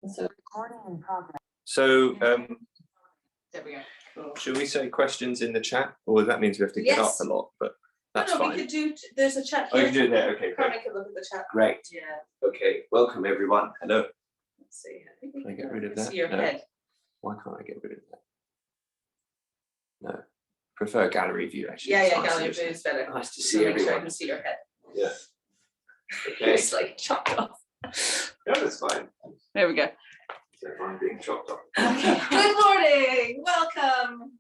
So recording in progress. So There we go. Cool. should we say questions in the chat, or that means we have to get up a lot? But that's fine. We could do. There's a chat Oh, here. you can do it there. Okay, Come great. and look at the chat. Great. Yeah. Okay, welcome everyone. Hello. Let's see. I think we Can I can get rid of that? see your No. head. Why can't I get rid of that? No. Prefer gallery view actually. Yeah, It's yeah. nicer, Gallery isn't view it? is better. Nice to So see make sure I everyone. can see your head. Yeah. Okay. It's like chopped off. No, that's fine. There we go. So I'm being chopped off. Okay. Good morning. Welcome.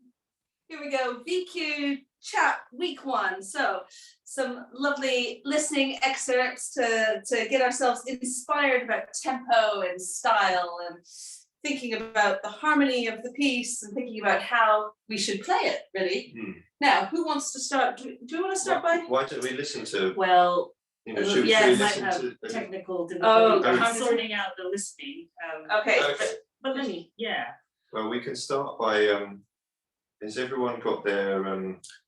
Here we go. Week2 chat week 1. So some lovely listening excerpts to get ourselves inspired about tempo and style and thinking about the harmony of the piece and thinking about how we should play it, really. Now, who wants to start? Do we want to start by? Why don't we listen to, Well, should yeah, we it might listen have to technical Oh, difficulties. okay. I'm sorting out the listening. Okay. Okay. But let me, yeah. Well, we can start by has everyone got their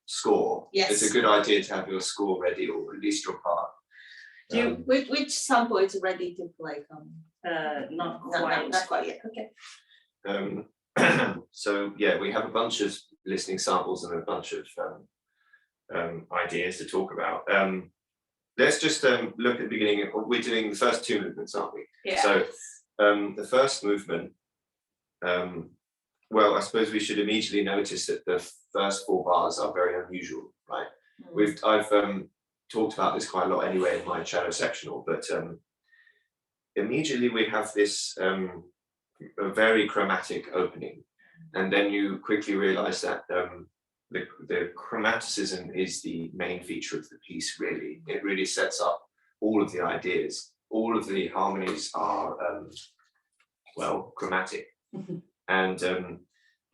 score? Yes. It's a good idea to have your score ready, or at least your part. Do you, Which sample is ready to play from? not No, quite. not quite yet. Okay. So yeah, we have a bunch of listening samples and a bunch of ideas to talk about. Let's just look at the beginning. We're doing the first 2 movements, aren't we? Yeah. So the first movement, well, I suppose we should immediately notice that the first 4 bars are very unusual, right? I've talked about this quite a lot anyway in my cello sectional, but immediately we have this a very chromatic opening, and then you quickly realize that the chromaticism is the main feature of the piece. Really, it really sets up all of the ideas. All of the harmonies are well, chromatic. And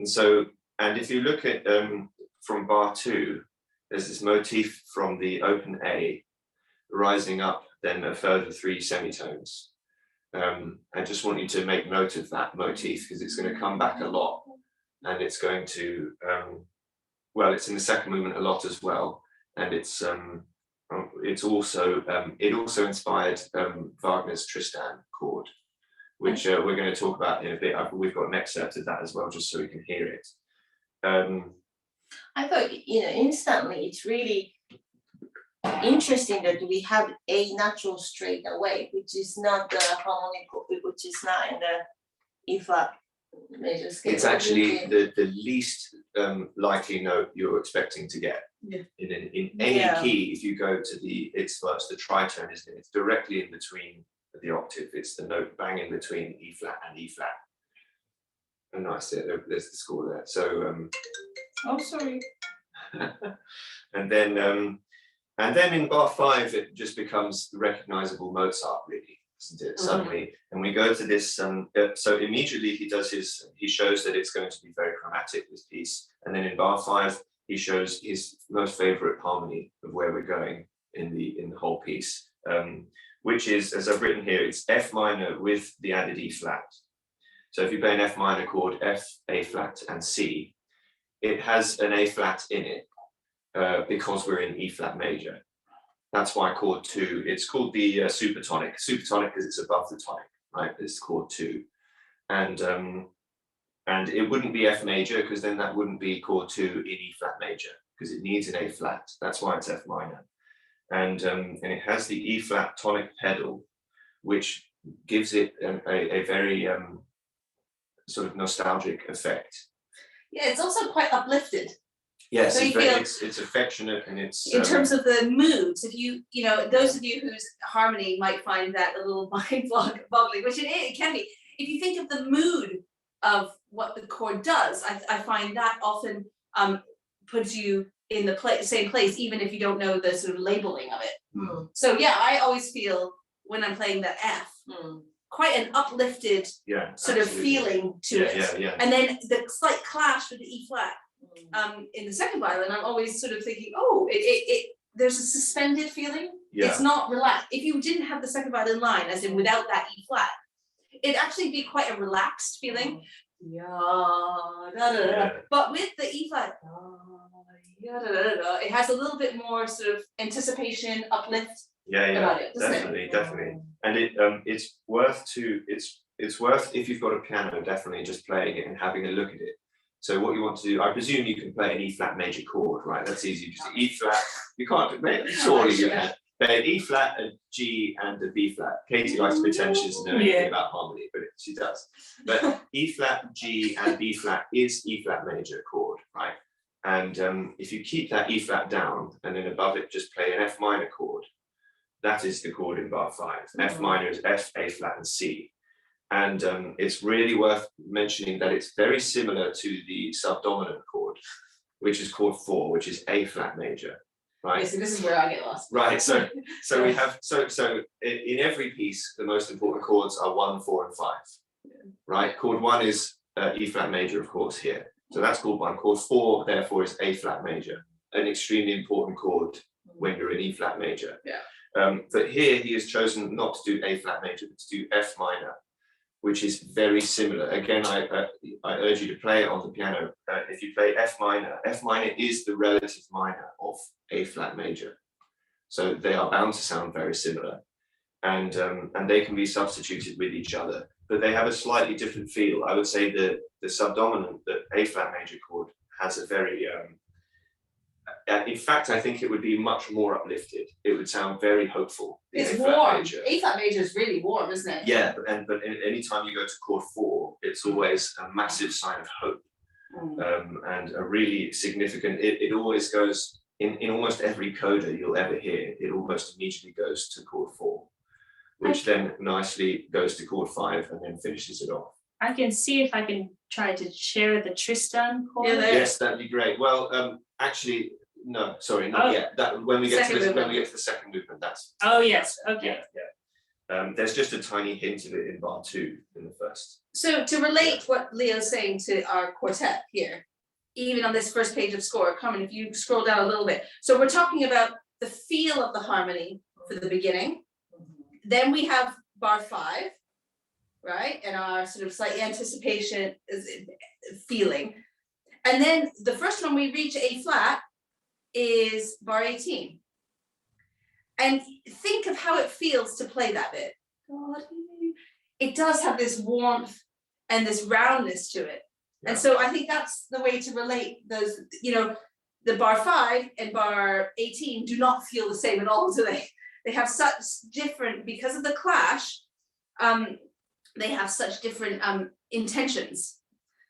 so if you look at from bar 2, there's this motif from the open A rising up then a further 3 semitones. I just want you to make note of that motif because it's going to come back a lot, and it's going to well, it's in the second movement a lot as well, and it's also it also inspired Wagner's Tristan chord, which we're going to talk about in a bit. We've got an excerpt of that as well, just so we can hear it. I thought, instantly it's really interesting that we have a natural straight away, which is not the harmonic, which is not in the E flat major scale. It's actually the least likely note you're expecting to get. Yeah. In any key. If you go to it's the tritone, isn't it? It's directly in between the octave. It's the note bang in between E flat and E flat. Oh, nice. There's the score there. So Oh, sorry. and then in bar 5 it just becomes recognizable Mozart, really, isn't it? Suddenly, and we go to this. So immediately he shows that it's going to be very chromatic, this piece, and then in bar 5 he shows his most favorite harmony of where we're going in the whole piece, which is, as I've written here, it's F minor with the added E flat. So if you play an F minor chord, F, A flat, and C, it has an A flat in it because we're in E flat major. That's why chord 2, it's called the supertonic. Supertonic because it's above the tonic, right? It's chord 2. And it wouldn't be F major because then that wouldn't be chord 2 in E flat major because it needs an A flat. That's why it's F minor. And it has the E flat tonic pedal, which gives it a very sort of nostalgic effect. Yeah, it's also quite uplifted. Yes, So it's affectionate, and it's In terms of the moods, if you those of you whose harmony might find that a little mind-boggling, which it can be. If you think of the mood of what the chord does, I find that often puts you in the same place, even if you don't know the sort of labeling of it. So yeah, I always feel when I'm playing the F, quite an uplifted sort of feeling to it. And then the slight clash with the E flat in the second violin, I'm always sort of thinking, oh, there's a suspended feeling. It's not relaxed. If you didn't have the second violin line, as in without that E flat, it'd actually be quite a relaxed feeling. But with the E flat, it has a little bit more sort of anticipation, uplift about it, doesn't it? Definitely. And it's worth it's worth, if you've got a piano, definitely just playing it and having a look at it. So what you want to do, I presume you can play an E flat major chord, right? That's easy. Just E flat. You can't. Surely you can. Play an E flat, a G, and a B flat. Katie likes to pretend she doesn't know anything about harmony, but she does. But E flat, G, and B flat is E flat major chord, right? And if you keep that E flat down, and then above it just play an F minor chord, that is the chord in bar 5. F minor is F, A flat, and C. And it's really worth mentioning that it's very similar to the subdominant chord, which is chord 4, which is A flat major, right? Okay, so this is where I get lost. Right. So we have so in every piece, the most important chords are 1, 4, and 5. Right. Chord 1 is E flat major, of course, here. So that's chord 1. Chord 4, therefore, is A flat major, an extremely important chord when you're in E flat major. Yeah. But here he has chosen not to do A flat major, but to do F minor, which is very similar. Again, I urge you to play it on the piano. If you play F minor is the relative minor of A flat major. So they are bound to sound very similar. And they can be substituted with each other, but they have a slightly different feel. I would say the subdominant, the A flat major chord, has a very, in fact, I think it would be much more uplifted. It would sound very hopeful. It's A-flat warm. major. A flat major is really warm, isn't it? Yeah, but anytime you go to chord 4, it's always a massive sign of hope, and a really significant. It always goes in almost every coda you'll ever hear. It almost immediately goes to chord 4, which then nicely goes to chord 5 and then finishes it off. I can see if I can try to share the Tristan chord. Yeah, there. Yes, that'd be great. Well, actually, no, sorry, not yet. That when we get to the second movement, that's. Oh yes, okay. Yeah. There's just a tiny hint of it in bar 2 in the first. So to relate what Leo's saying to our quartet here, even on this first page of score, Carmen, if you scroll down a little bit. So we're talking about the feel of the harmony for the beginning. Then we have bar 5, right? And our sort of slight anticipation feeling. And then the first one we reach A flat is bar 18. And think of how it feels to play that bit. It does have this warmth and this roundness to it. And so I think that's the way to relate those, the bar 5 and bar 18 do not feel the same at all, do they? They have such different, because of the clash, they have such different intentions.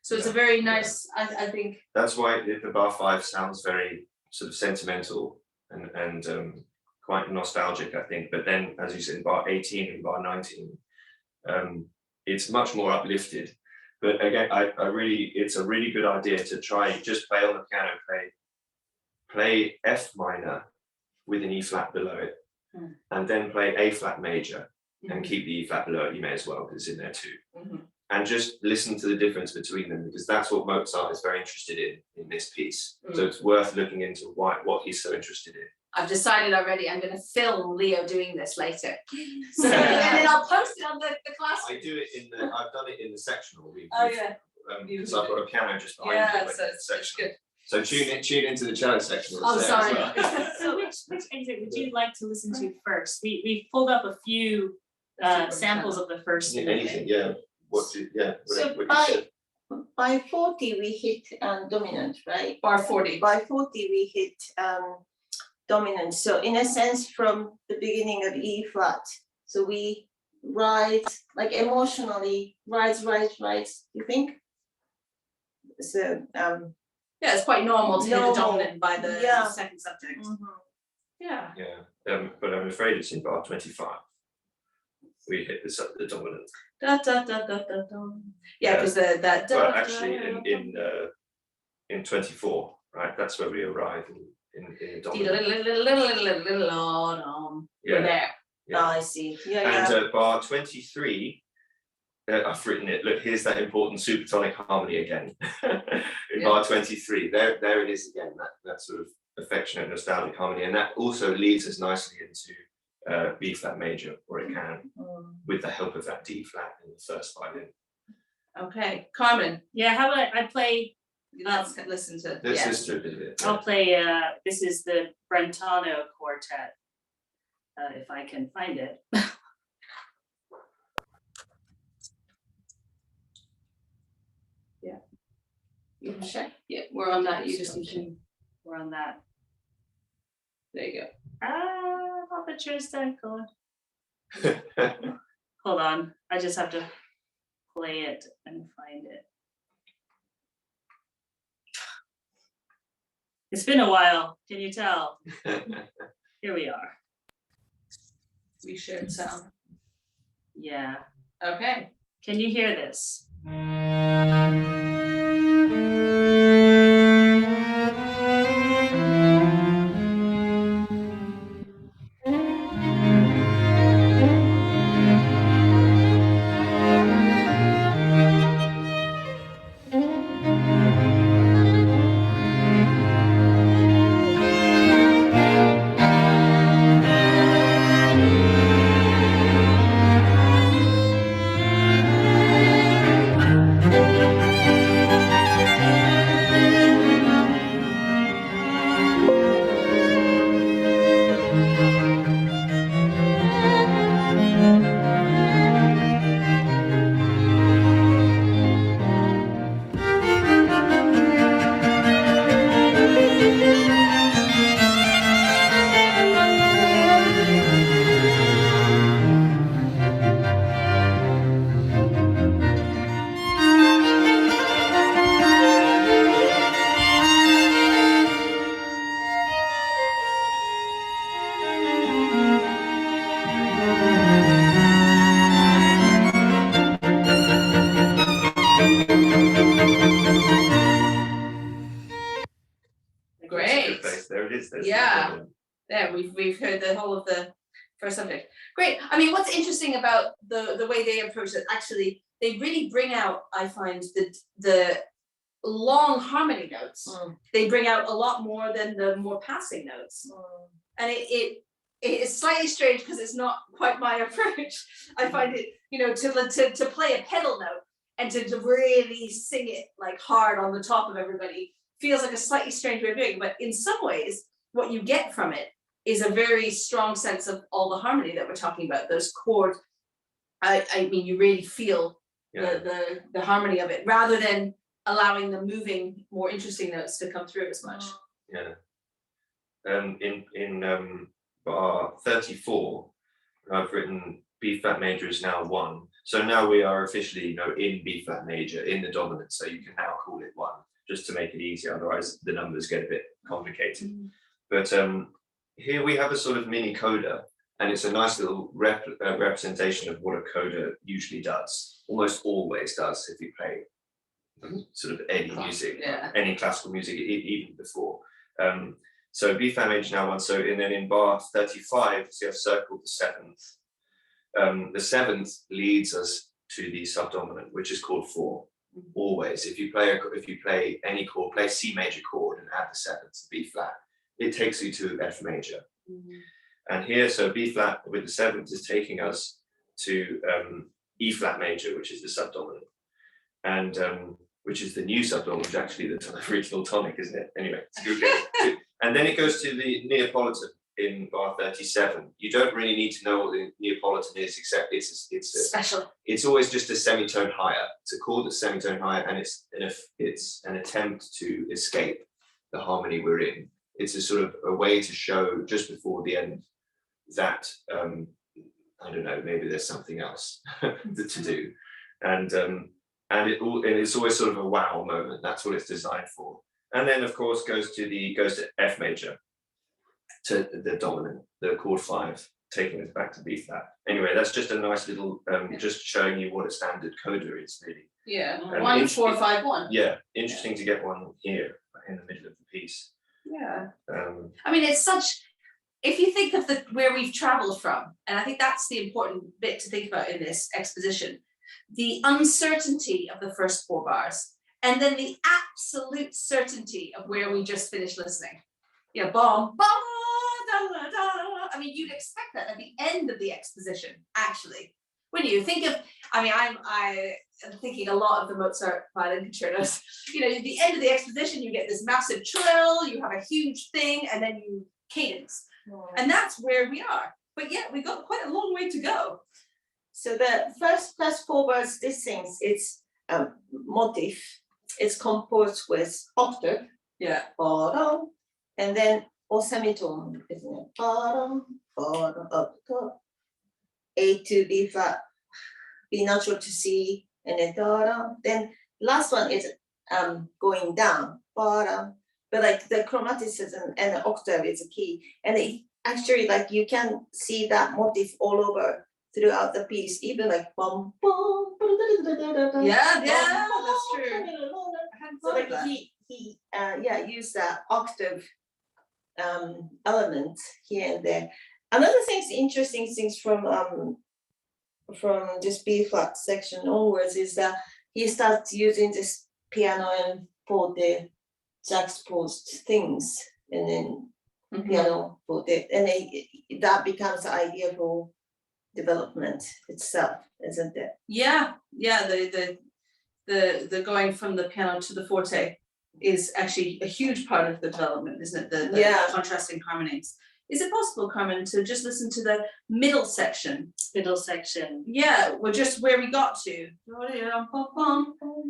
So it's a very nice, I think. That's why the bar 5 sounds very sort of sentimental and quite nostalgic, I think. But then, as you said, in bar 18 and bar 19, it's much more uplifted. But again, it's a really good idea to try just play on the piano, play F minor with an E flat below it, and then play A flat major and keep the E flat below it. You may as well, because it's in there too. And just listen to the difference between them, because that's what Mozart is very interested in this piece. So it's worth looking into what he's so interested in. I've decided already I'm going to film Leo doing this later. So, and then I'll post it on the class. I've done it in the sectional. Yeah. So I've got a piano just behind Yeah, me. so it's good. So tune into the cello section. Oh, sorry. So which exit would you like to listen to first? We pulled up a few samples of the first Anything, yeah. So by 40 we hit dominant, right? Bar 40. By 40 we hit dominant. So in a sense, from the beginning of E flat, so we rise, like emotionally rise. You think? So Yeah, it's quite normal to hit the Normal. dominant by the Yeah. second subject. Yeah. Yeah, but I'm afraid it's in bar 25. We hit the dominant. Da, da, da, da, da, da. Yeah, because that. But actually, in 24, right? That's where we arrive in the dominant. We're there. Oh, I see. Yeah. And bar 23, I've written it. Look, here's that important supertonic harmony again. In bar 23, there it is again. That sort of affectionate, nostalgic harmony, and that also leads us nicely into B flat major, or it can, with the help of that D flat in the first violin. Okay, Carmen. Yeah, how about I play? Let's listen to. Let's listen to a bit of it. I'll play. This is the Brentano quartet, if I can find it. You can check. Yeah, we're on that. You just need to. We're on that. There you go. Papa Tristacle. Hold on, I just have to play it and find it. It's been a while, can you tell? Here we are. We shared sound. Yeah, Okay. can you hear this? Great. There it is. There's the Yeah. dominant. There, we've heard the whole of the first subject. Great. I mean, what's interesting about the way they approach it, actually, they really bring out, I find, the long harmony notes. They bring out a lot more than the more passing notes. And it is slightly strange because it's not quite my approach. I find it, to play a pedal note and to really sing it like hard on the top of everybody feels like a slightly strange way of doing it. But in some ways, what you get from it is a very strong sense of all the harmony that we're talking about. Those chords, I mean, you really feel the harmony of it, rather than allowing the moving, more interesting notes to come through as much. Yeah. In bar 34, I've written B flat major is now 1. So now we are officially, in B flat major, in the dominant. So you can now call it 1, just to make it easier. Otherwise, the numbers get a bit complicated. But here we have a sort of mini coda, and it's a nice little representation of what a coda usually does. Almost always does if you play sort of any music, any classical music, even before. So B flat major now 1. So and then in bar 35, see I've circled the 7th. The 7th leads us to the subdominant, which is chord 4. Always, if you play any chord, play C major chord and add the 7th to B flat, it takes you to F major. And here, so B flat with the 7th is taking us to E flat major, which is the subdominant, and which is the new subdominant, which actually the original tonic, isn't it? Anyway, it's good. And then it goes to the Neapolitan in bar 37. You don't really need to know what the Neapolitan is, except it's Special. It's always just a semitone higher. It's a chord that's semitone higher, and it's an attempt to escape the harmony we're in. It's a sort of a way to show just before the end that I don't know, maybe there's something else to do, and it's always sort of a wow moment. That's what it's designed for. And then of course goes to F major, to the dominant, the chord 5, taking us back to B flat. Anyway, that's just a nice little just showing you what a standard coda is, really. Yeah, 1 4 5 1. Yeah, interesting to get one here in the middle of the piece. Yeah. I mean, it's such, if you think of where we've traveled from, and I think that's the important bit to think about in this exposition, the uncertainty of the first 4 bars, and then the absolute certainty of where we just finished listening. Yeah, bom, bom, da, da, da. I mean, you'd expect that at the end of the exposition, actually. When you think of, I mean, I'm thinking a lot of the Mozart violin concertos. At the end of the exposition, you get this massive trill, you have a huge thing, and then you cadence. And that's where we are. But yeah, we've got quite a long way to go. So the first 4 bars, this things, it's motif it's composed with octave, Yeah. bottom, and then or semitone, isn't it? Bottom, bottom, up, top. A to B flat, B natural to C, and then bottom. Then last one is going down, bottom. But like the chromaticism and the octave is a key, and it actually like you can see that motif all over throughout the piece, even like bum bum. Yeah, that's true. I hadn't So thought of like that. he used that octave element here and there. Another thing's interesting things from this B flat section onwards is that he starts using this piano and forte juxtaposed things, and then piano forte, and then that becomes the idea for development itself, isn't it? Yeah, the going from the piano to the forte is actually a huge part of the development, isn't it? The contrasting harmonies. Is it possible, Carmen, to just listen to the middle section? Middle section. Yeah, well, just where we got to.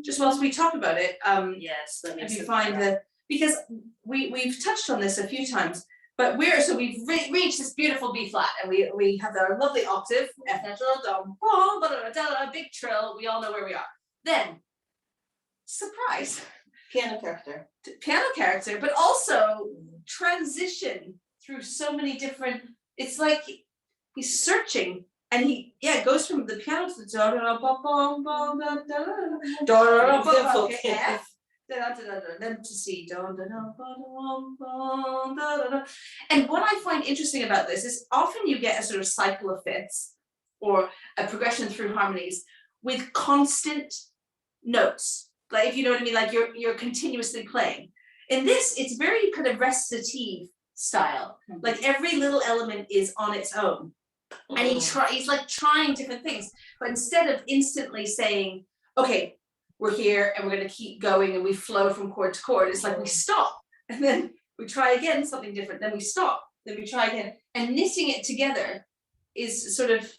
Just whilst we talk about it, Yes, let me if you see. find the, because we've touched on this a few times, but we've reached this beautiful B flat, and we have our lovely octave, F natural, dum, bum, big trill. We all know where we are. Then, surprise, Piano character. but also transition through so many different. It's like he's searching, and he goes from the piano to the da da da bum bum da da da da da F. Then to C, and what I find interesting about this is often you get a sort of cycle of fifths or a progression through harmonies with constant notes, like, if you know what I mean, like you're continuously playing. In this, it's very kind of recitative style, like every little element is on its own, and he's like trying different things, but instead of instantly saying, okay, we're here and we're going to keep going and we flow from chord to chord, it's like we stop and then we try again, something different, then we stop, then we try again, and knitting it together is sort of,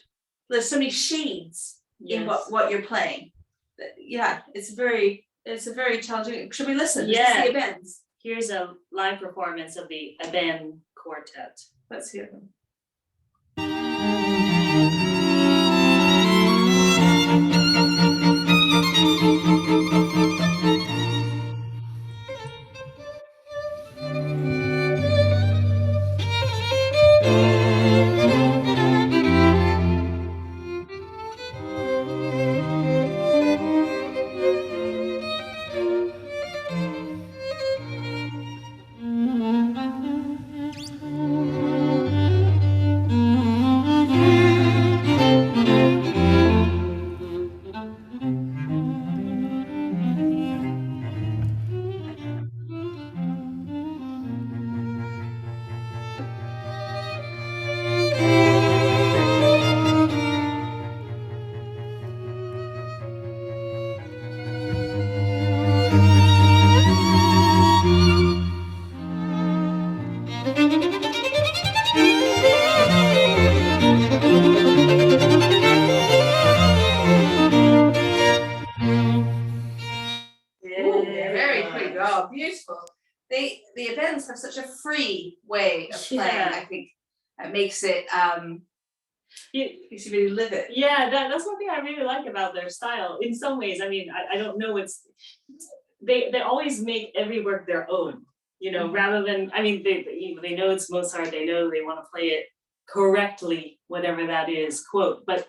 there's so many shades in what you're playing. It's a very challenging. Should we listen? Yeah. The Ebens. Here's a live performance of the Eben Quartet. Let's hear them. Very pretty. Oh, beautiful. The Ebens have such a free way of playing. I think that makes it makes you really live it. Yeah, that's one thing I really like about their style. In some ways, I mean, I don't know what's, they always make every work their own, rather than, I mean, they know it's Mozart, they know they want to play it correctly, whatever that is, quote, but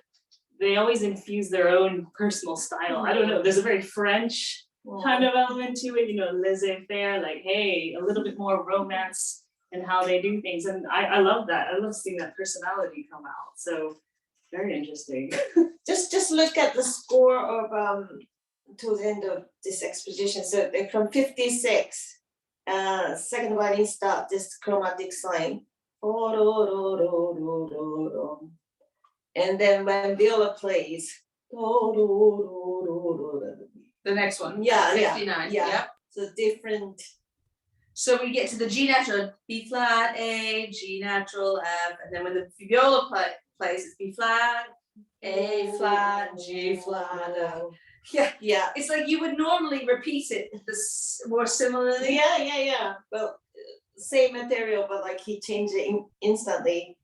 they always infuse their own personal style. I don't know, there's a very French kind of element to it, laissez-faire, like, hey, a little bit more romance in how they do things. And I love that. I love seeing that personality come out. So very interesting. Just look at the score of to the end of this exposition. So they're from 56, second violin start, this chromatic sign. And then when viola plays, The next one. 59. Yeah. So different. So we get to the G natural, B flat, A, G natural, F, and then when the viola plays, it's B flat, A flat, G flat, Yeah. It's like you would normally repeat it this more similarly. Yeah. Well, same material, but like he changed it instantly.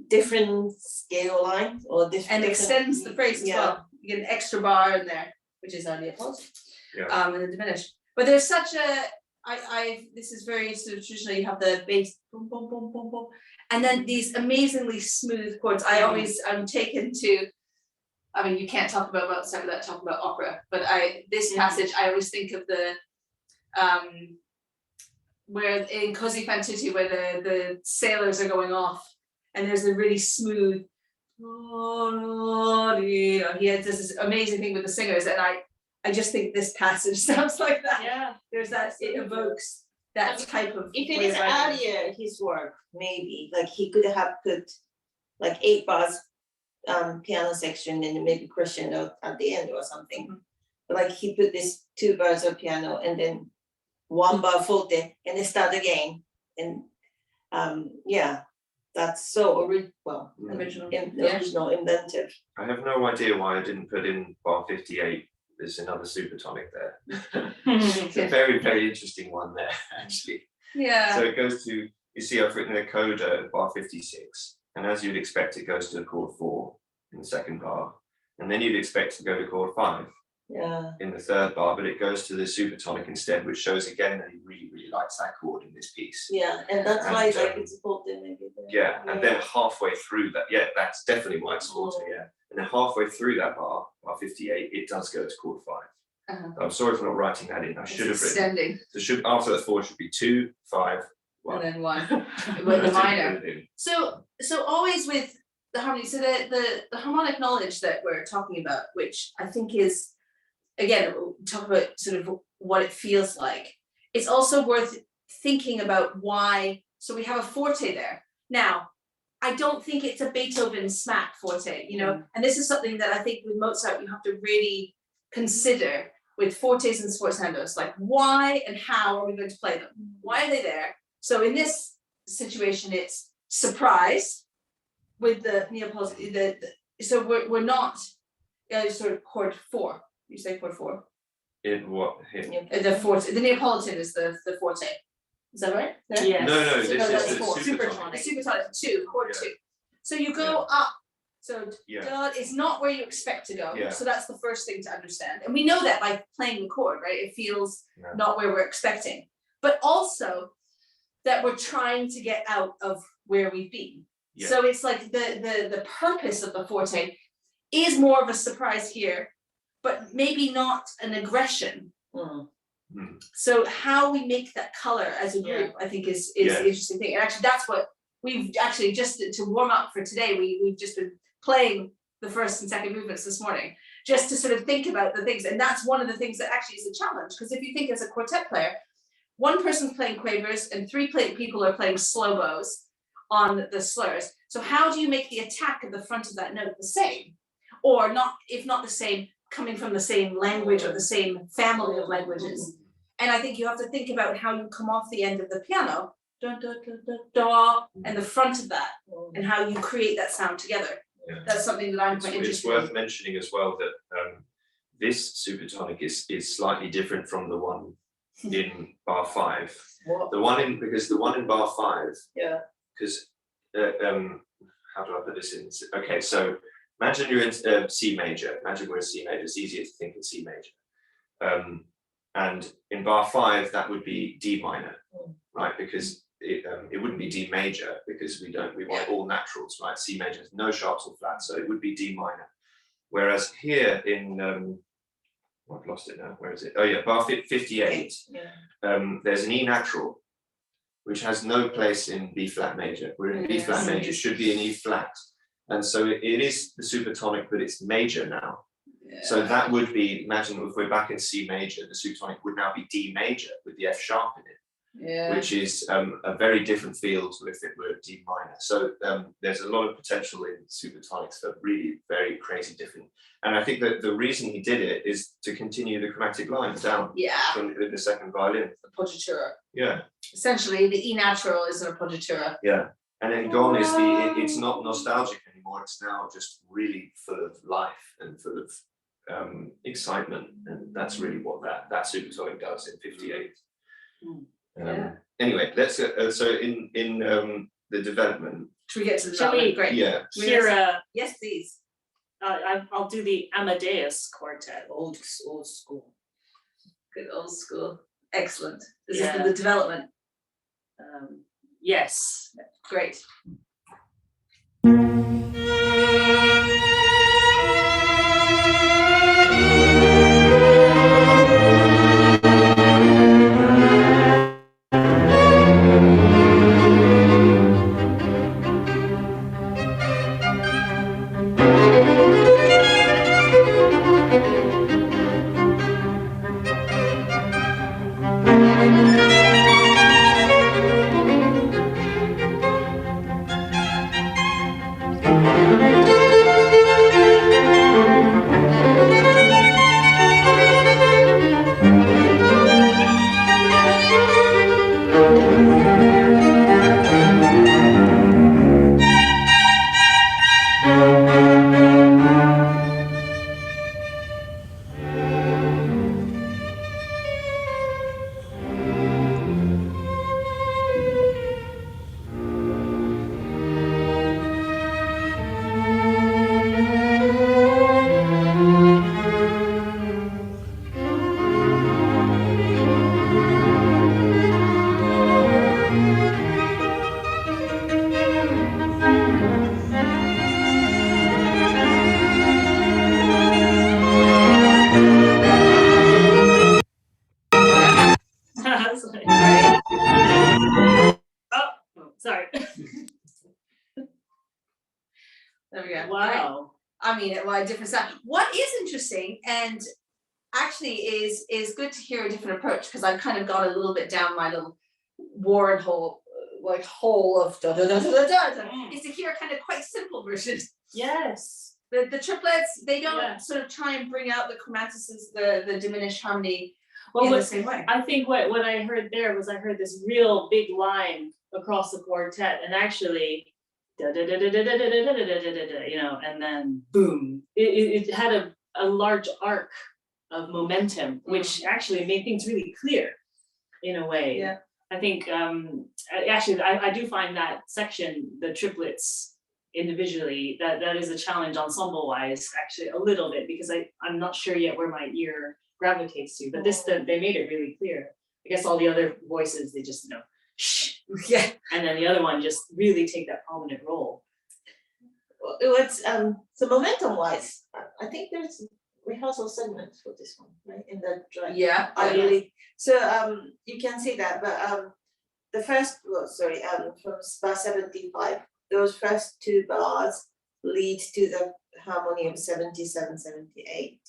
Different scale line or different. And extends the phrase as well. You get an extra bar in there, which is on the apology. Yeah. And the diminished. But there's such a this is very sort of traditional. You have the bass boom boom boom boom boom, and then these amazingly smooth chords. I'm taken to. I mean, you can't talk about Mozart without talking about opera. But this passage, I always think of the where in Così fan tutte, where the sailors are going off, and there's a really smooth. He has this amazing thing with the singers, and I just think this passage sounds like that. Yeah. There's that, it evokes that type of. If it way is of writing. earlier his work, maybe like he could have put like 8 bars piano section and maybe crescendo at the end or something. But like he put this 2 bars of piano and then 1 bar forte and then start again. And that's so Original. original, inventive. I have no idea why I didn't put in bar 58. There's another supertonic there. It's a very, very interesting one there, actually. Yeah. So it goes to, you see, I've written a coda at bar 56, and as you'd expect, it goes to chord 4 in the second bar, and then you'd expect to go to chord 5 in the third bar, but it goes to the supertonic instead, which shows again that he really, really likes that chord in this piece. Yeah, and that's why like it's forte maybe. And then halfway through that, that's definitely why it's forte, and then halfway through that bar 58, it does go to chord 5. I'm sorry for not writing that in. I should have written. Extending. So after that 4 should be 2, 5, 1. And then 1 with the minor. Put it in. So always with the harmony. So the harmonic knowledge that we're talking about, which I think is, again, we'll talk about sort of what it feels like. It's also worth thinking about why. So we have a forte there. Now, I don't think it's a Beethoven smack forte, and this is something that I think with Mozart you have to really consider with fortes and sforzandos, like why and how are we going to play them? Why are they there? So in this situation, it's surprise with the Neapolitan. So we're not sort of chord 4. You say chord 4. In what? The forte. The Neapolitan is the forte. Is that right? Yes. No, this that's is the 4. supertonic. Supertonic 2, chord 2. So you go up. So is not where you expect to go. So that's the first thing to understand. And we know that by playing the chord, right? It feels not where we're expecting. But also that we're trying to get out of where we've been. So it's like the purpose of the forte is more of a surprise here, but maybe not an aggression. So how we make that color as a group, I think is the interesting thing. And actually that's what we've actually, just to warm up for today, we've just been playing the first and second movements this morning, just to sort of think about the things. And that's one of the things that actually is a challenge, because if you think as a quartet player, one person's playing quavers and 3 people are playing slow bows on the slurs. So how do you make the attack at the front of that note the same? Or not, if not the same, coming from the same language or the same family of languages. And I think you have to think about how you come off the end of the piano, da, da, da, da, da, and the front of that, and how you create that sound together. That's something that I'm quite interested in. It's worth mentioning as well that this supertonic is slightly different from the one in bar 5. Because the one in bar 5, because how do I put this in? Okay, so imagine you're in C major. Imagine we're in C major. It's easier to think in C major. And in bar 5, that would be D minor, right? Because it wouldn't be D major, because we want all naturals, right? C major has no sharps or flats, so it would be D minor. Whereas here in I've lost it now. Where is it? Oh yeah, bar 58. There's an E natural, which has no place in B flat major. We're in B flat major, should be in E flat, and so it is the supertonic, but it's major now. So that would be, imagine if we're back in C major, the supertonic would now be D major with the F sharp in it, which is a very different feel to if it were D minor. So there's a lot of potential in supertonics for really very crazy different. And I think that the reason he did it is to continue the chromatic lines down from the second violin. The appoggiatura. Yeah. Essentially, the E natural is an appoggiatura. Yeah. And then gone is it's not nostalgic anymore. It's now just really full of life and full of excitement, and that's really what that supersonic does in 58. Yeah. Anyway, let's so in the development. Should we get to the Shall we- development? Great. Yeah. Shira, Yes, please. I'll do the Amadeus Quartet. Old school. Good old school. Excellent. This Yeah. is the development. Yes. Great. Sorry. There we go. Wow. I mean, well, a different sound. What is interesting and actually is good to hear a different approach, because I've kind of got a little bit down my little Warren hole, like hole of da da da da da da, is to hear a kind of quite simple version. Yes. The triplets, they don't Yeah. sort of try and bring out the chromaticis, the diminished harmony Well, in the what same way. I think what I heard there was I heard this real big line across the quartet, and actually da da da da da da da da da da da da, you know, and then boom. It had a large arc of momentum, which actually made things really clear in a way. Yeah. I think actually I do find that section, the triplets individually, that is a challenge ensemble wise, actually a little bit, because I'm not sure yet where my ear gravitates to, but they made it really clear. I guess all the other voices, they just shh, Yeah. and then the other one just really take that prominent role. Well, it was so momentum wise, I think there's rehearsal segments for this one, right? In the track. Yeah. I yeah. believe. So you can see that, but the first from bar 75, those first two bars lead to the harmony of 77, 78.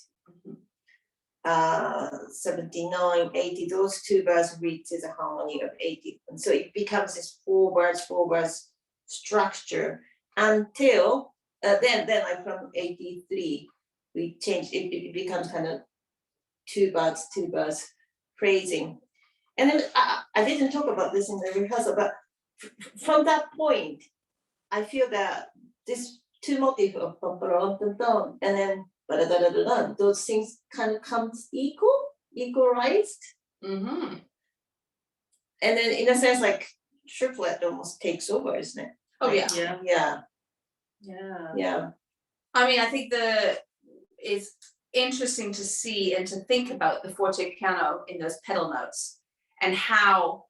79, 80, those two bars lead to the harmony of 80. And so it becomes this four bars structure until then like from 83, we changed it becomes kind of two bars phrasing. And then I didn't talk about this in the rehearsal, but from that point, I feel that this two motif of and then those things kind of comes equalized. Mm-hmm. And then in a sense, like triplet almost takes over, isn't it? Oh yeah. Yeah. I mean, I think it's interesting to see and to think about the forte piano in those pedal notes, and how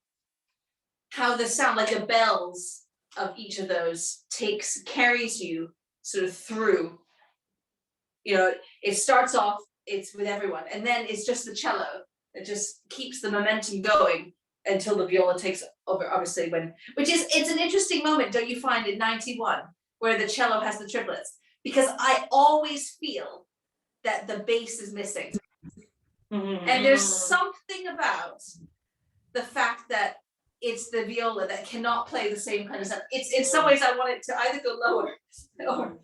the sound, like the bells of each of those carries you sort of through. You know, it starts off, it's with everyone, and then it's just the cello that just keeps the momentum going until the viola takes over, obviously, it's an interesting moment, don't you find, in 91, where the cello has the triplets, because I always feel that the bass is missing. Mm-hmm. And there's something about the fact that it's the viola that cannot play the same kind of stuff. It's in some ways I want it to either go lower or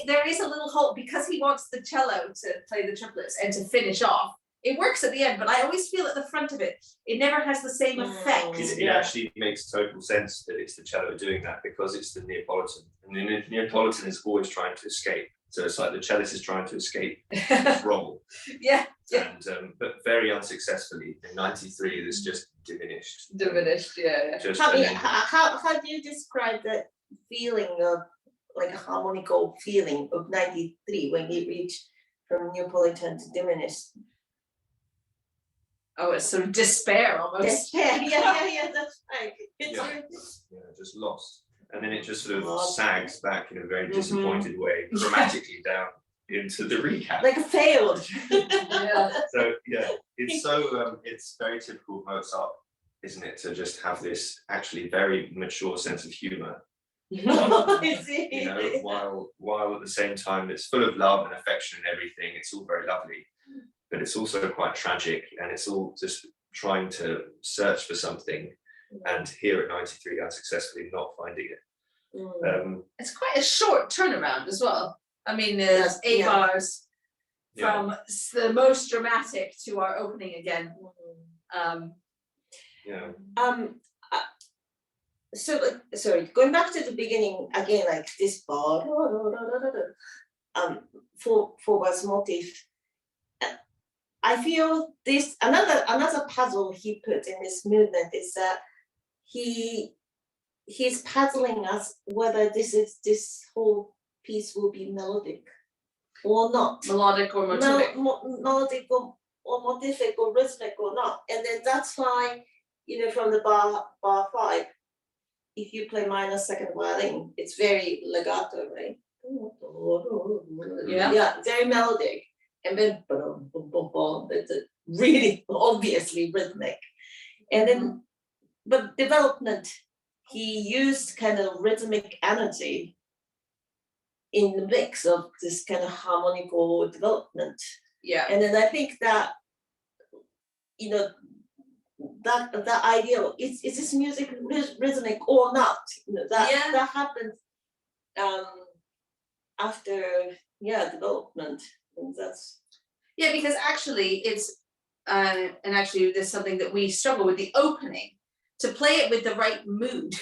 there is a little hole, because he wants the cello to play the triplets and to finish off. It works at the end, but I always feel at the front of it, it never has the same effect. It actually makes total sense that it's the cello doing that, because it's the Neapolitan, and the Neapolitan is always trying to escape. So it's like the cellist is trying to escape his role, Yeah, and but very unsuccessfully. In '93, it's just diminished. yeah. Just How, and yeah, then- how do you describe the feeling of like a harmonical feeling of 93 when it reached from Neapolitan to diminished? Oh, it's sort of despair almost. Yeah, that's right. It's Yeah. really- just lost. And then it just sort of Lost. sags back in a very Mhm. disappointed way, dramatically down into the recap. like failed. Yeah. So yeah, it's very typical of Mozart, isn't it, to just have this actually very mature sense of humor, you know, while at the same time it's full of love and affection and everything. It's all very lovely, but it's also quite tragic, and it's all just trying to search for something, and here at 93 unsuccessfully not finding it. It's quite a short turnaround as well. I mean, Yes, 8 yeah. bars Yeah. from the most dramatic to our opening again. Yeah. So sorry, going back to the beginning again, like this bar, four bars motif. I feel this another puzzle he put in this movement is that he's puzzling us whether this whole piece will be melodic or not. Melodic or motivic. Melodic or motivic or rhythmic or not. And then that's why, you know, from the bar 5, if you play minor second violin, it's very legato, right? Yeah. Yeah, very melodic. And then it's really obviously rhythmic. And then, but development, he used kind of rhythmic energy in the mix of this kind of harmonical development. Yeah. And then I think that, you know, that idea is this music rhythmic or not? You know, that happens after development, and that's Because actually it's and actually there's something that we struggle with the opening. To play it with the right mood,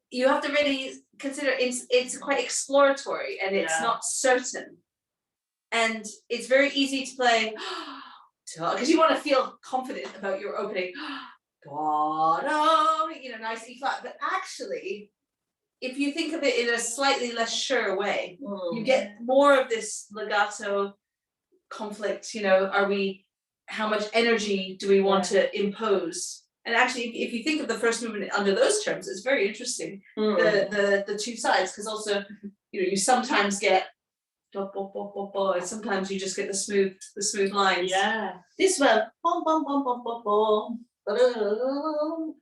you have to really consider it's quite exploratory and it's not certain. And it's very easy to play because you want to feel confident about your opening. Nice E flat. But actually, if you think of it in a slightly less sure way, you get more of this legato conflict. How much energy do we want to impose? And actually, if you think of the first movement under those terms, it's very interesting. The two sides, because also, you sometimes get and sometimes you just get the smooth lines. Yeah. this one. Bum, bum, bum, bum, bum, bum. The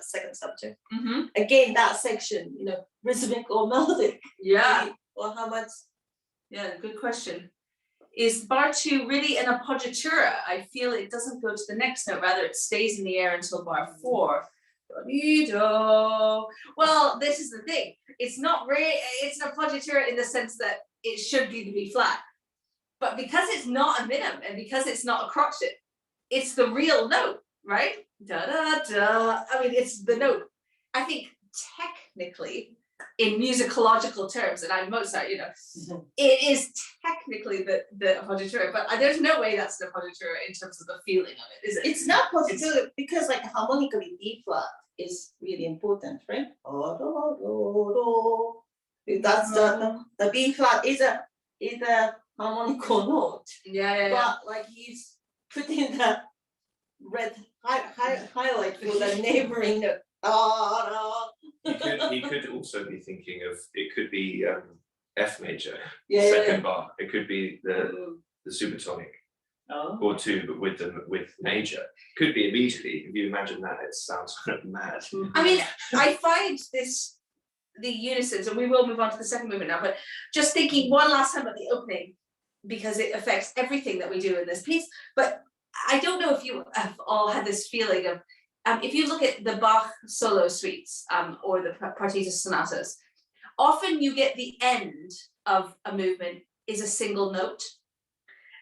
second subject. Mm-hmm. Again, that section, rhythmic or melodic. Yeah. Or how much? Yeah, good question. Is bar 2 really an appoggiatura? I feel it doesn't go to the next note, rather it stays in the air until bar 4. Well, this is the thing. It's not really, it's an appoggiatura in the sense that it should be the B flat. But because it's not a minim and because it's not a crotchet, it's the real note, right? Da da da. I mean, it's the note. I think technically, in musicological terms, and I'm Mozart, it is technically the appoggiatura, but there's no way that's an appoggiatura in terms of the feeling of it, is it? It's not positive because harmonically D flat is really important, right? That's the B flat is a harmonical note. Yeah. But he's putting the red highlight for the neighboring note. He could also be thinking of, it could be F major, Yeah, second bar. It could be the supertonic or 2, but with major. Could be immediately. If you imagine that, it sounds kind of mad. I mean, I find the unisons, and we will move on to the second movement now, but just thinking one last time about the opening, because it affects everything that we do in this piece. But I don't know if you have all had this feeling of, if you look at the Bach solo suites or the partita sonatas, often you get the end of a movement is a single note,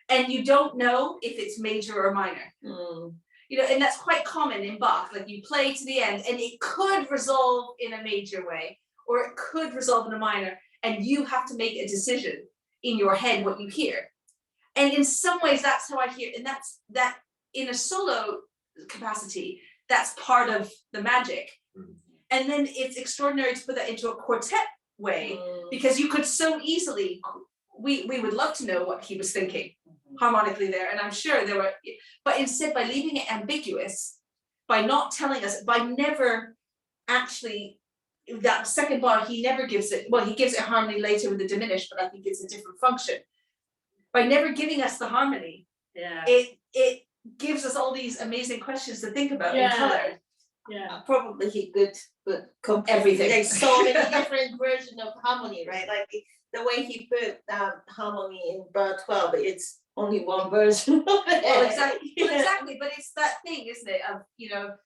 and you don't know if it's major or minor. And that's quite common in Bach. Like you play to the end, and it could resolve in a major way, or it could resolve in a minor, and you have to make a decision in your head what you hear. And in some ways, that's how I hear, and that's that in a solo capacity, that's part of the magic. And then it's extraordinary to put that into a quartet way, because you could so easily, we would love to know what he was thinking harmonically there, and I'm sure there were, but instead by leaving it ambiguous, by not telling us, by never actually, that second bar, he never gives it, well, he gives it harmony later with the diminished, but I think it's a different function. By never giving us the harmony, it gives us all these amazing questions to think about in color. Probably he could put Everything. There's so many different versions of harmony, right? Like the way he put harmony in bar 12, it's only one version of it. Well, exactly, but it's that thing, isn't it, of, you know,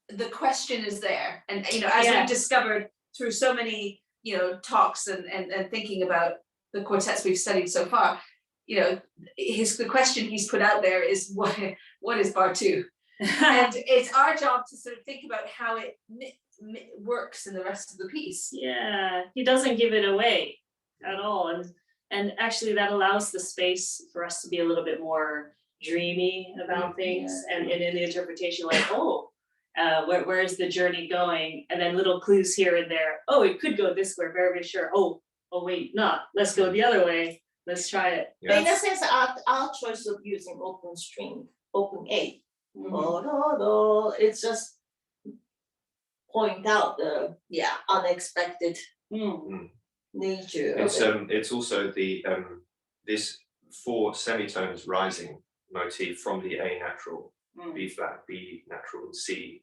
the question is there, and, you know, as we've discovered through so many, you know, talks and thinking about the quartets we've studied so far, you know, the question he's put out there is what is bar 2? And it's our job to sort of think about how it works in the rest of the piece. Yeah, he doesn't give it away at all, and actually that allows the space for us to be a little bit more dreamy about things, and in the interpretation, like, where is the journey going, and then little clues here and there. Oh, it could go this way, very, very sure. Oh wait, not. Let's go the other way. Let's try it. But in a sense, our choice of using open string, open 8, it's just point out the unexpected nature. It's also the this 4 semitones rising motif from the A natural, B flat, B natural, and C.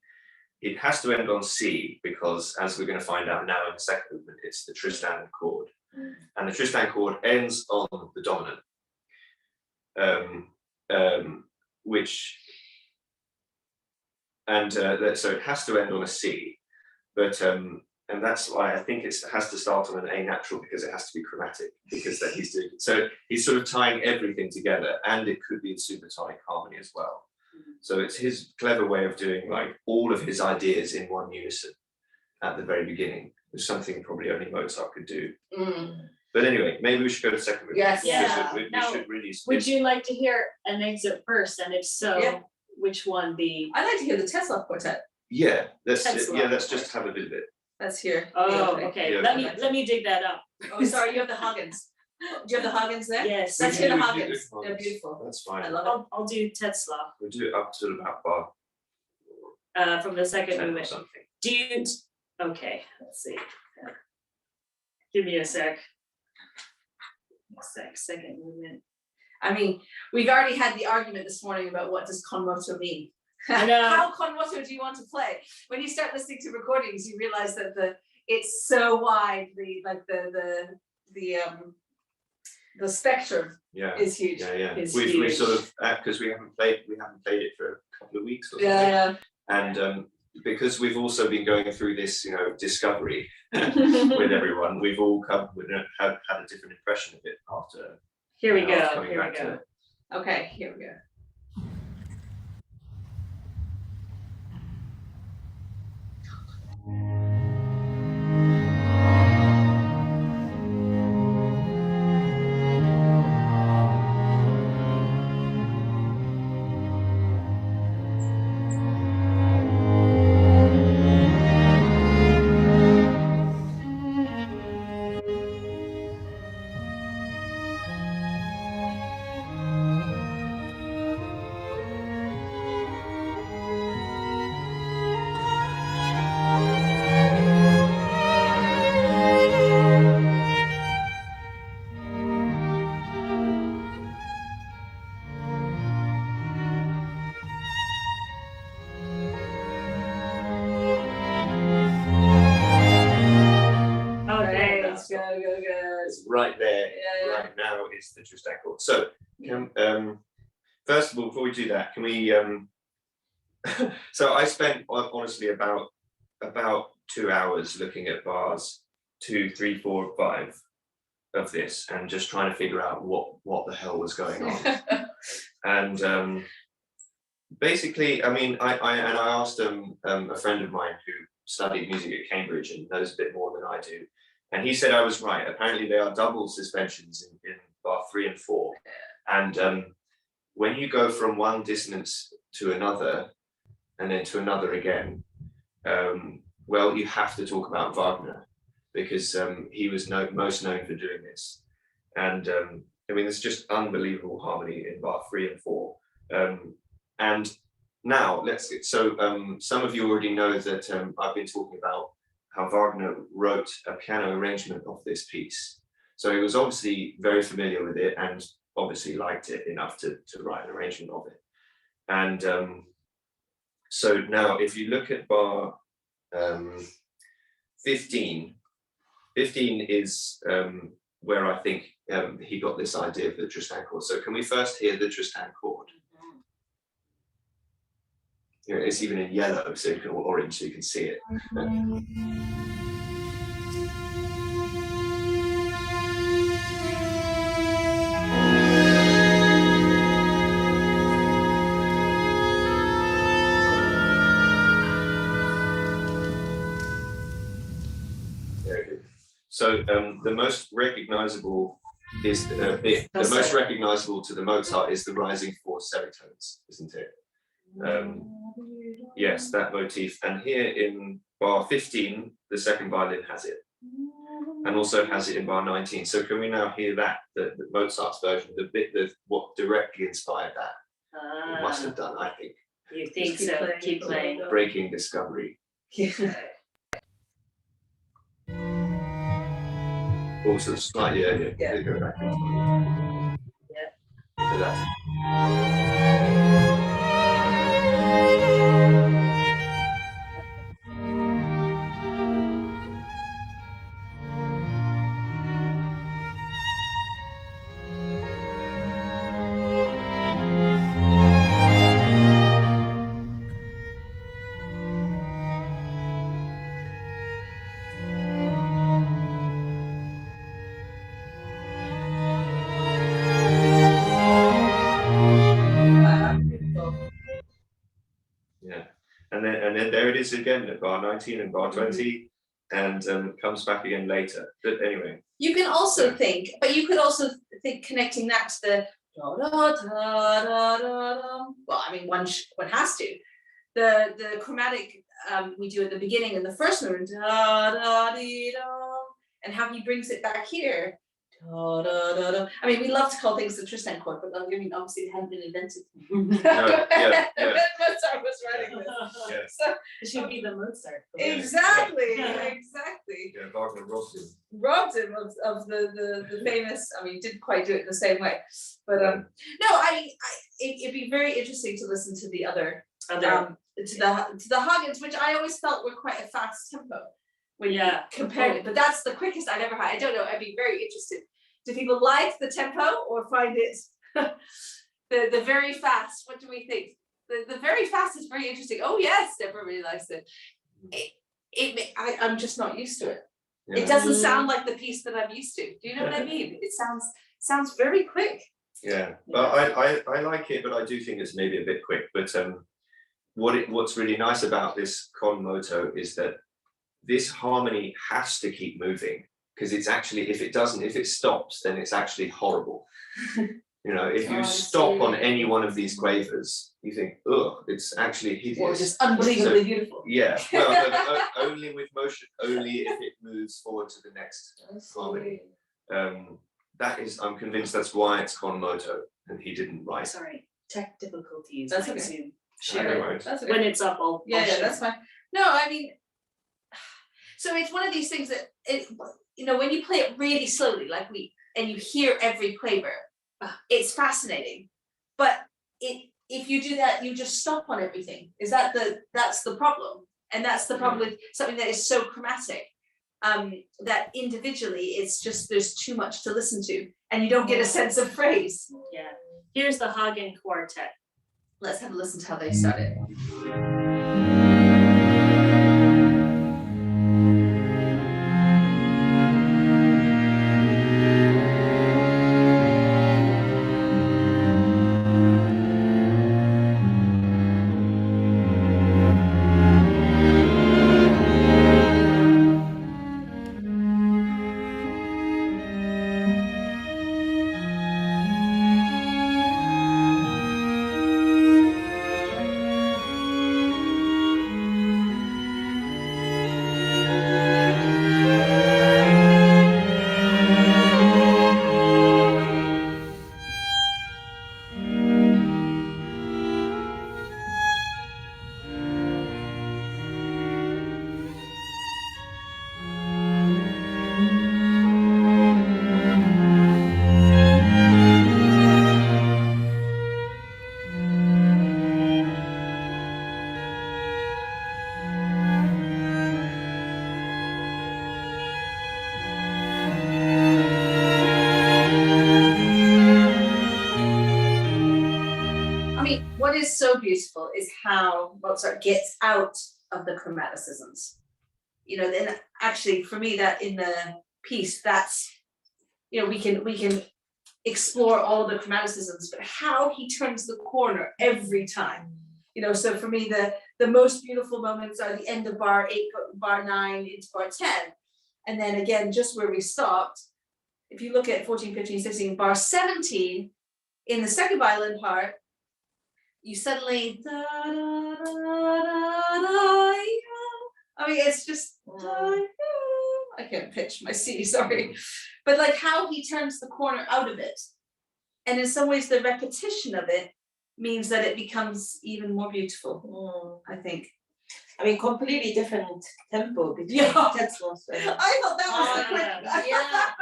It has to end on C because, as we're going to find out now in the second movement, it's the Tristan chord, and the Tristan chord ends on the dominant, so it has to end on a C, but and that's why I think it has to start on an A natural, because it has to be chromatic, because that he's doing, so he's sort of tying everything together, and it could be in supertonic harmony as well. So it's his clever way of doing like all of his ideas in one unison at the very beginning. It's something probably only Mozart could do. But anyway, maybe we should go to the second movement. Yes. We should really. Would you like to hear an excerpt first, and if so, which one? I'd like to hear the Tesla quartet. Yeah, let's just have a bit of it. Let's hear. Oh, okay. Yeah, Let me dig that up. Oh, sorry, you have the Hagens. Do you have the Hagens there? Yes. Let's hear the We do Hagens. the They're Hagens. beautiful. That's fine. I love it. I'll do Tetzlaff We'll do it up to about bar from the second 10 or movement. something. Okay, let's see. Give me a sec. Second movement. I mean, we've already had the argument this morning about what does con moto mean. I know. How con moto do you want to play? When you start listening to recordings, you realize that it's so wide. The spectrum is huge. We've sort of, because we haven't played it for a couple of weeks or something. And because we've also been going through this, you know, discovery with everyone, we've all had a different impression of it after. Here we go. coming Here back we to go. it. Okay, here we go. It's right there. Right now is the Tristan chord. So, first of all, before we do that, can we? So I spent honestly about 2 hours looking at bars 2, 3, 4, 5 of this, and just trying to figure out what the hell was going on. And basically, I mean, I asked a friend of mine who studied music at Cambridge and knows a bit more than I do. And he said I was right. Apparently they are double suspensions in bar 3 and 4. And when you go from one dissonance to another and then to another again, well, you have to talk about Wagner, because he was most known for doing this. And I mean, it's just unbelievable harmony in bar 3 and 4. And now some of you already know that I've been talking about how Wagner wrote a piano arrangement of this piece. So he was obviously very familiar with it and obviously liked it enough to write an arrangement of it. And so now if you look at bar 15 is where I think he got this idea of the Tristan chord. So can we first hear the Tristan chord? Here, it's even in yellow, so you can, or orange, so you can see it. There it is. So the most recognizable is the most recognizable to the Mozart is the rising 4 semitones, isn't it? Yes, that motif. And here in bar 15, the second violin has it, and also has it in bar 19. So can we now hear that, the Mozart's version, the bit that what directly inspired that? It must have done, I think. You think so? Keep playing. Breaking discovery. Also slightly earlier. Yeah. Go back. Yeah. So that's and then there it is again at bar 19 and bar 20, and comes back again later. But anyway. You can also think, but you could also think connecting that to the da, da, da, da, da. Well, I mean, one has to. The chromatic we do at the beginning in the first movement, da, da, dee, da, and how he brings it back here. Da, da, da, da. I mean, we love to call things the Tristan chord, but I mean, obviously it hadn't been invented. Mozart was writing this. Yeah. So, It should be the Mozart. exactly. Yeah, Wagner Robbed him of the famous. I mean, he didn't quite do it in the same way, but no, it'd be very interesting to listen to the other to the Hagens, which I always felt were quite a fast tempo when you compared it. But that's the quickest I've ever had. I don't know. I'd be very interested. Do people like the tempo or find it the very fast? What do we think? The very fast is very interesting. Oh yes, Deborah really likes it. I'm just not used to it. Yeah. It doesn't sound like the piece that I'm used to. Do you know what I mean? It sounds very quick. Yeah, but I like it, but I do think it's maybe a bit quick. But what's really nice about this con moto is that this harmony has to keep moving, because it's actually, if it stops, then it's actually horrible. You know, if you stop on any one of these quavers, you think, ugh, it's actually hideous. Or just unbelievably beautiful. Yeah, well, no, only with motion, only if it moves forward to the next harmony. I'm convinced that's why it's con moto, and he didn't write. Sorry, tech difficulties. That's might okay. soon Yeah, no show. worries. That's okay. When it's up, I'll Yeah, share. that's fine. No, I mean, so it's one of these things that when you play it really slowly, like and you hear every quaver, it's fascinating. But if you do that, you just stop on everything. That's the problem, and that's the problem with something that is so chromatic. That individually, it's just there's too much to listen to, and you don't get a sense of phrase. Yeah. Here's the Hagen Quartet. Let's have a listen to how they start it. is so beautiful is how Mozart gets out of the chromaticisms. You know, then actually for me that in the piece, that's, you know, we can explore all the chromaticisms, but how he turns the corner every time. You know, so for me the most beautiful moments are the end of bar 8, bar 9 into bar 10. And then again, just where we stopped, if you look at 14, 15, 16, bar 17, in the second violin part, you suddenly da, da, da, da, da, I mean, it's just I can't pitch my C, sorry. But like how he turns the corner out of it. And in some ways the repetition of it means that it becomes even more beautiful, I think. I mean, completely different tempo between Yeah. Chat Mozart. I thought that was the quick. Yeah.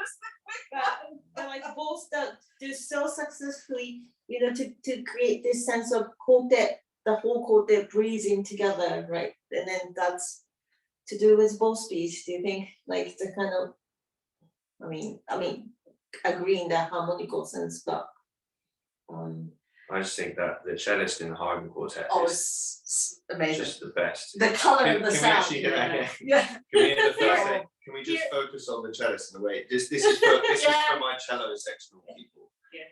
But like both that do so successfully, you know, to create this sense of quartet, the whole quartet breathing together, right? And then that's to do with both speeds. Do you think like the kind of, I mean, agreeing that harmonical sense, but I just think that the cellist in the Haydn quartet Oh, is it's amazing. just the best. The color Can of the we sound. actually get that here? Yeah. Can we hear the first Yeah. thing? Can we just Here. focus on the cellist in a way? This is for my cello sectional people. Yeah.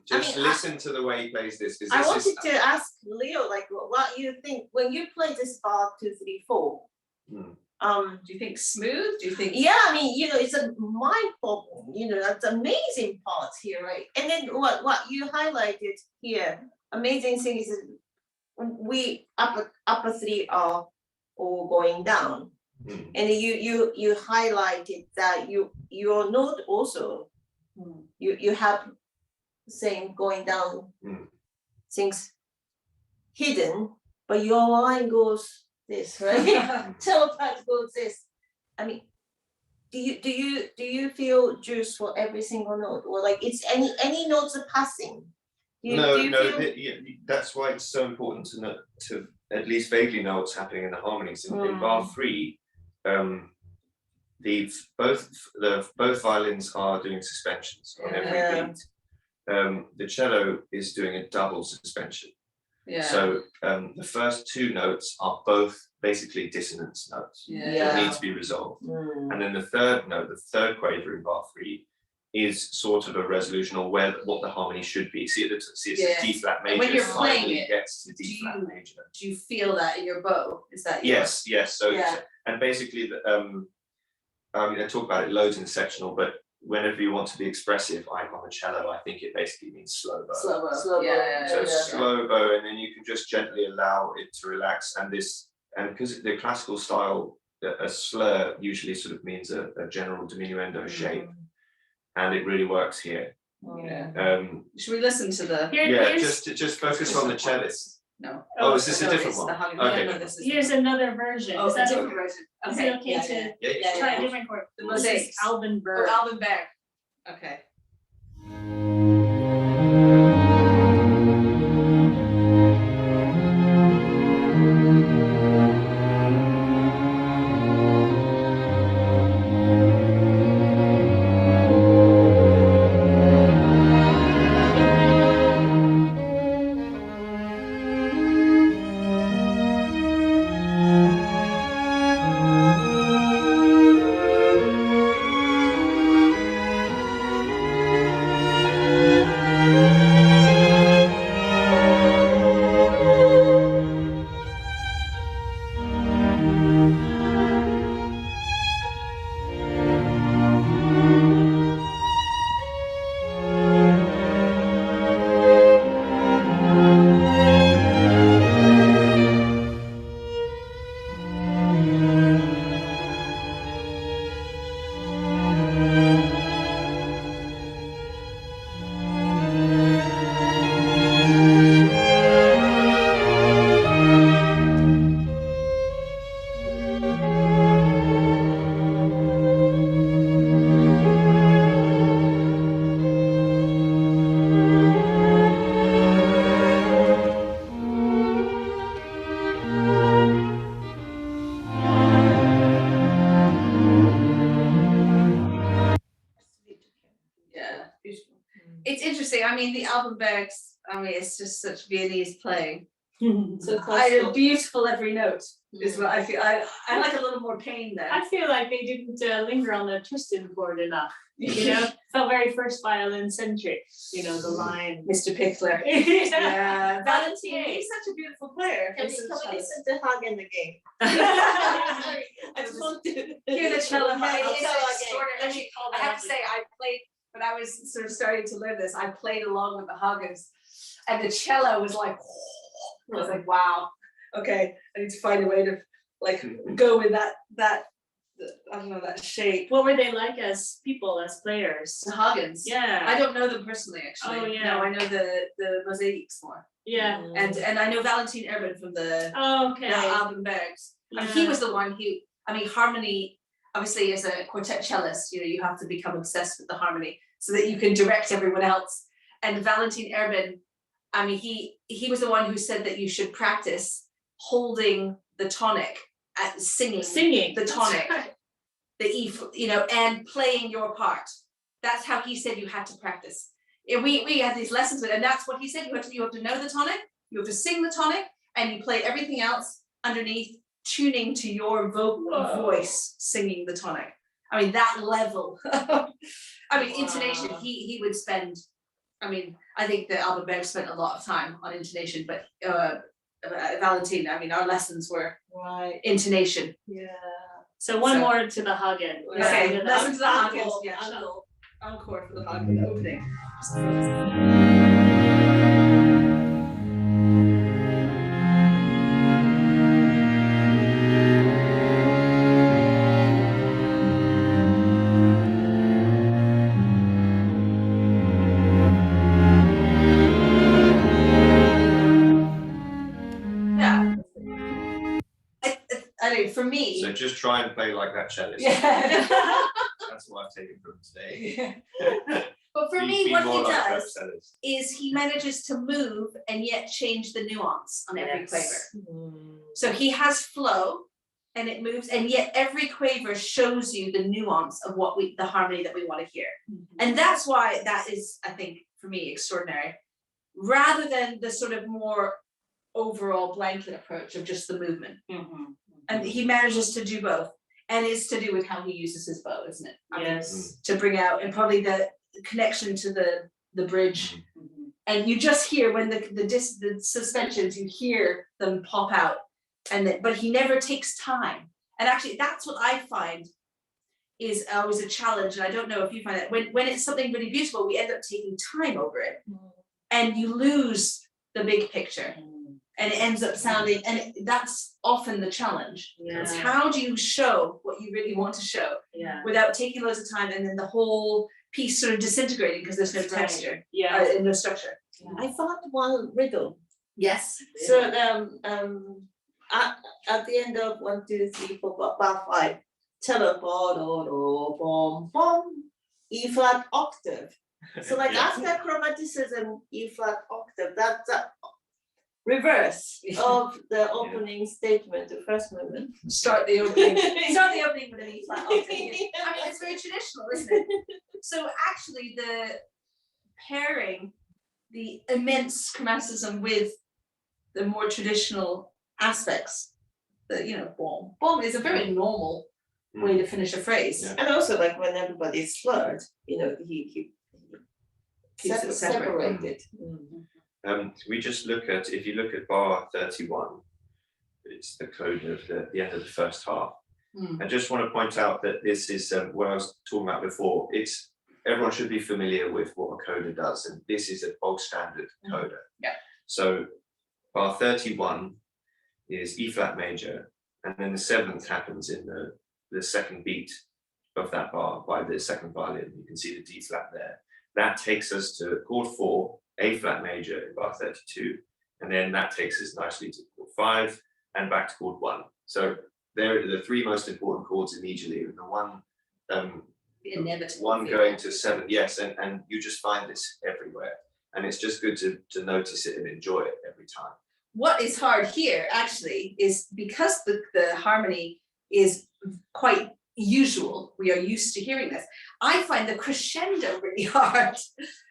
Just I mean, listen to the way he plays this. I This wanted is, to ask Leo, like, what you think when you play this bar 2, 3, 4. Do you think smooth? Do you think? Yeah, I mean, you know, it's a mind-boggling, you know, that's amazing parts here, right? And then what you highlighted here, amazing thing is that we upper 3 are all going down. And you highlighted that your note also you have same going down things hidden, but your line goes this, right? Cello part goes this. I mean, do you feel juice for every single note, or like it's any notes are passing? Do you feel... that's why it's so important to at least vaguely know what's happening in the harmonies. In bar 3, both violins are doing suspensions on every beat. The cello is doing a double suspension. Yeah. So the first 2 notes are both basically dissonance notes that need to be resolved. And then the third note, the third quaver in bar 3, is sort of a resolution or what the harmony should be. See, it's a D flat major. When you're finally playing it, gets to D flat major. Do you feel that in your bow? Is that your... Yes. So and basically, I talk about it loads in the sectional, but whenever you want to be expressive, I'm on a cello. I think it basically means slow bow. Slow bow. So slow bow, and then you can just gently allow it to relax. And because the classical style, a slur usually sort of means a general diminuendo shape, and it really works here. Should we listen to the? Just focus on the cellist. No. Oh, is this a different one? Okay. Here's another version. Oh, Is that different version. Is Okay. it okay to try a different chord? The This is mosaics. Alvin Berg. Oh, Alvin Berg. Okay. It's interesting. I mean, the Alvin Bergs, I mean, it's just such Viennese playing. So Beautiful every note is what I feel. I like a little more pain there. I feel like they didn't linger on the Tristan chord enough. Felt very first violin centric. The line. Mr. Pickler. Yeah. Valentin, he's such a beautiful player. Can we listen to Hagen again? Sorry, I just want to hear the cello. Yeah, It's cello again. extraordinary. I have to say, I played when I was sort of starting to learn this. I played along with the Hagens, and the cello was like. I was like, wow. Okay, I need to find a way to like go with that. I don't know, that shape. What were they like as people, as players? The Hagens. Yeah. I don't know them personally, actually. Oh, yeah. No, I know the mosaics more. Yeah. And I know Valentin Erben from the Okay. Albenbergs. I mean, he was the one who, harmony, obviously as a quartet cellist, you have to become obsessed with the harmony so that you can direct everyone else. And Valentin Erben, I mean, he was the one who said that you should practice holding the tonic at singing the tonic, right. the E, and playing your part. That's how he said you had to practice. And we had these lessons with, and that's what he said. You have to know the tonic, you have to sing the tonic, and you play everything else underneath, tuning to your vocal voice, singing the tonic. I mean, that level. Intonation. He would spend. I mean, I think that Albenberg spent a lot of time on intonation, but Valentin, our lessons were intonation. Yeah. So one more to the Hagen. Okay, listen to the Hagens. Encore, Yeah, encore. encore for the Hagen opening. For me. So just try and play like that cellist. Yeah. That's what I've taken from today. But for me, Be what more he like that does cellist. is he manages to move and yet change the nuance on every quaver. So he has flow and it moves, and yet every quaver shows you the nuance of the harmony that we want to hear. And that's why that is, I think, for me, extraordinary. Rather than the sort of more overall blanket approach of just the movement. And he manages to do both. And it's to do with how he uses his bow, isn't it? Yes. To bring out, and probably the connection to the bridge. And you just hear when the suspensions, you hear them pop out. But he never takes time. And actually, that's what I find is always a challenge. And I don't know if you find that when it's something really beautiful, we end up taking time over it. And you lose the big picture. And it ends up sounding, and that's often the challenge. It's how do you show what you really want to show without taking loads of time, and then the whole piece sort of disintegrating because there's no texture, and no structure. I found one riddle. Yes. So at the end of 1, 2, 3, 4, 5, 5, cello, bom, bom, E flat octave. So like after chromaticism, E flat octave, that's reverse of the opening statement, the first movement. Start the opening with an E flat octave. It's very traditional, isn't it? So actually the pairing the immense chromaticism with the more traditional aspects, bomb. Bomb is a very normal way to finish a phrase. Yeah. And also like when everybody's slurred, he Keeps it separate. separated. We just look at, if you look at bar 31, it's the code of the end of the first half. I just want to point out that this is what I was talking about before. Everyone should be familiar with what a coda does, and this is a bog standard coda. Yeah. So bar 31 is E flat major, and then the 7th happens in the second beat of that bar by the second violin. You can see the D flat there. That takes us to chord 4, A flat major in bar 32, and then that takes us nicely to chord 5 and back to chord 1. So there are the 3 most important chords immediately, and the one going to 7, yes, and you just find this everywhere, and it's just good to notice it and enjoy it every time. What is hard here actually is because the harmony is quite usual. We are used to hearing this. I find the crescendo really hard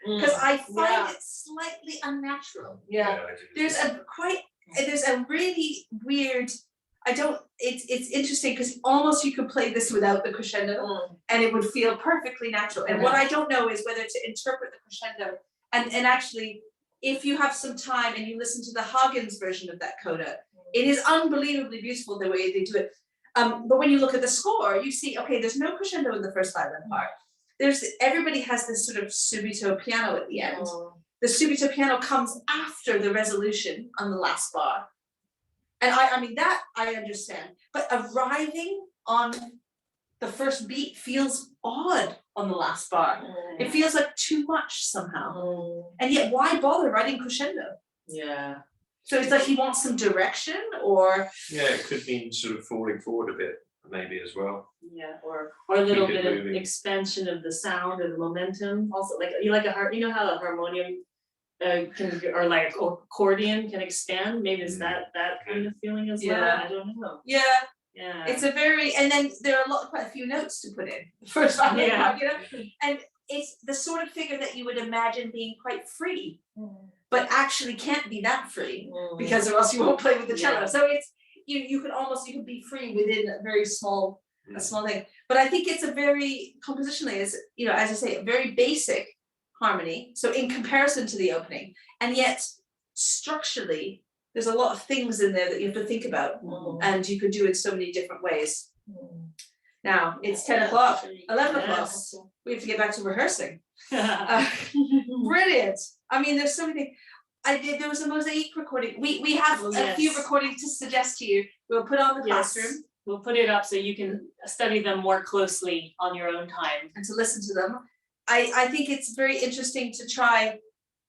because I find it slightly unnatural. Yeah. There's a really weird, it's interesting because almost you could play this without the crescendo and it would feel perfectly natural. And what I don't know is whether to interpret the crescendo and actually, if you have some time and you listen to the Hagen's version of that coda, it is unbelievably beautiful the way they do it. But when you look at the score, you see, okay, there's no crescendo in the first violin part. Everybody has this sort of subito piano at the end. The subito piano comes after the resolution on the last bar. And I mean, that I understand. But arriving on the first beat feels odd on the last bar. It feels like too much somehow. And yet, why bother writing crescendo? Yeah. So it's like he wants some direction, or Yeah, it could mean sort of falling forward a bit, maybe as well. Yeah, or a little Keep it bit of moving. expansion of the sound or the momentum. Also, like you know how a harmonium can, or like a accordion can expand. Maybe it's that kind of feeling as well. Yeah. I don't know. yeah, Yeah. it's a very, and then there are quite a few notes to put in the first violin part, you know, and it's the sort of figure that you would imagine being quite free, but actually can't be that free because or else you won't play with the cello. Yeah. So it's you could be free within a very small thing. But I think it's a very compositionally, it's, you know, as I say, a very basic harmony. So in comparison to the opening, and yet structurally, there's a lot of things in there that you have to think about, and you could do it so many different ways. Now it's 10 o'clock, 11 o'clock. Yes. We have to get back to rehearsing. Brilliant. I mean, there's so many. There was a mosaic recording. We have a few recordings to suggest to you. We'll put on the classroom. We'll put it up so you can study them more closely on your own time. And to listen to them. I think it's very interesting to try,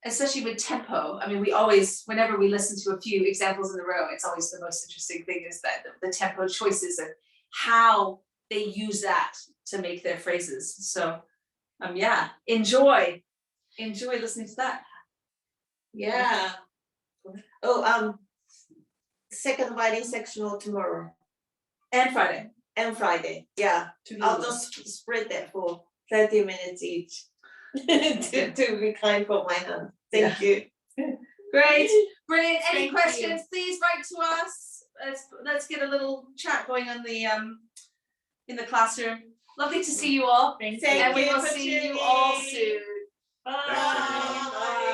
especially with tempo. I mean, we always, whenever we listen to a few examples in a row, it's always the most interesting thing is that the tempo choices and how they use that to make their phrases. So yeah, enjoy listening to that. Yeah. Oh, second violin sectional tomorrow And Friday. and Friday. Yeah. I'll just spread that for 30 minutes each to be kind for my hand. Thank you. Great, brilliant. Any Thank questions, please write to us. Let's get a little chat going on the in the classroom. Lovely to see you all. Thank Thank And we you will for see you tuning all in. soon. Bye. Thanks, everyone. Bye.